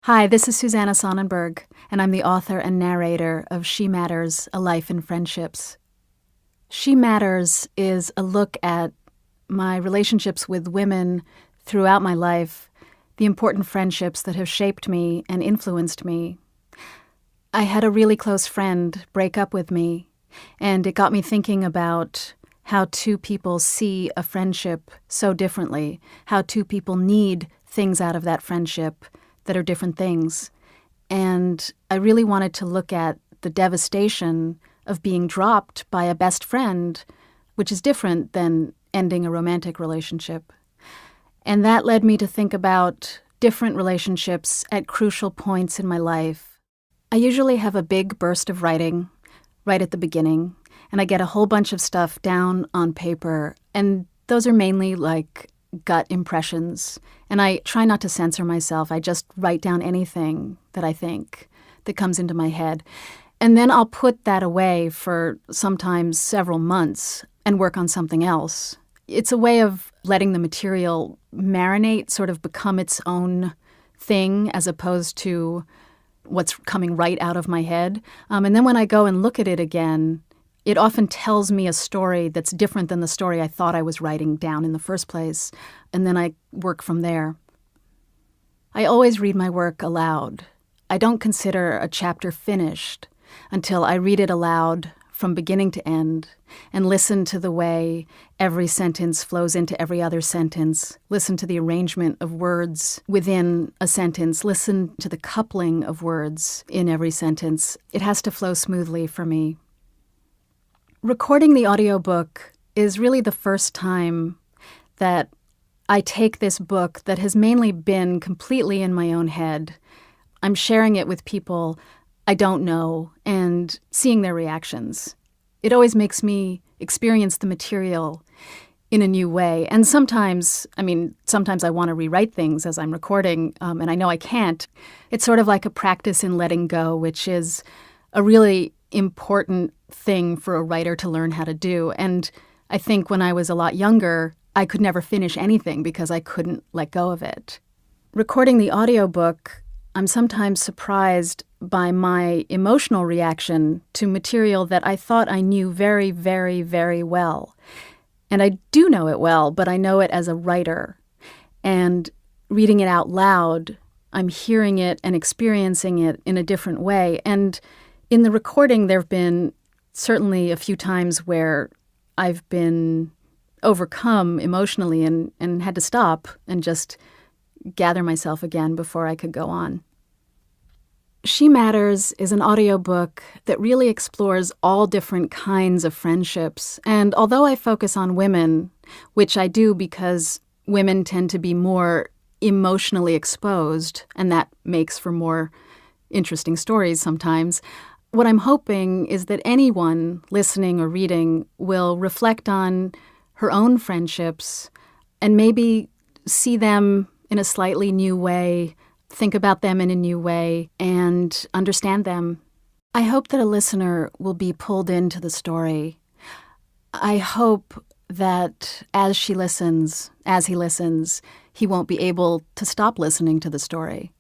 Hi, this is Susanna Sonnenberg, and I'm the author and narrator of She Matters, A Life in Friendships. She Matters is a look at my relationships with women throughout my life, the important friendships that have shaped me and influenced me. I had a really close friend break up with me, and it got me thinking about how two people see a friendship so differently, how two people need things out of that friendship that are different things. And I really wanted to look at the devastation of being dropped by a best friend, which is different than ending a romantic relationship. And that led me to think about different relationships at crucial points in my life. I usually have a big burst of writing right at the beginning, and I get a whole bunch of stuff down on paper, and those are mainly like gut impressions, and I try not to censor myself. I just write down anything that I think that comes into my head. And then I'll put that away for sometimes several months and work on something else. It's a way of letting the material marinate, sort of become its own thing as opposed to what's coming right out of my head. And then when I go and look at it again, it often tells me a story that's different than the story I thought I was writing down in the first place, and then I work from there. I always read my work aloud. I don't consider a chapter finished until I read it aloud from beginning to end and listen to the way every sentence flows into every other sentence, listen to the arrangement of words within a sentence, listen to the coupling of words in every sentence. It has to flow smoothly for me. Recording the audiobook is really the first time that I take this book that has mainly been completely in my own head. I'm sharing it with people I don't know and seeing their reactions. It always makes me experience the material in a new way. And sometimes I want to rewrite things as I'm recording, and I know I can't. It's sort of like a practice in letting go, which is a really important thing for a writer to learn how to do. And I think when I was a lot younger, I could never finish anything because I couldn't let go of it. Recording the audiobook, I'm sometimes surprised by my emotional reaction to material that I thought I knew very, very, very well. And I do know it well, but I know it as a writer. And reading it out loud, I'm hearing it and experiencing it in a different way. And in the recording, there have been certainly a few times where I've been overcome emotionally and had to stop and just gather myself again before I could go on. She Matters is an audiobook that really explores all different kinds of friendships. And although I focus on women, which I do because women tend to be more emotionally exposed, and that makes for more interesting stories sometimes, what I'm hoping is that anyone listening or reading will reflect on her own friendships and maybe see them in a slightly new way, think about them in a new way, and understand them. I hope that a listener will be pulled into the story. I hope that as he listens, he won't be able to stop listening to the story.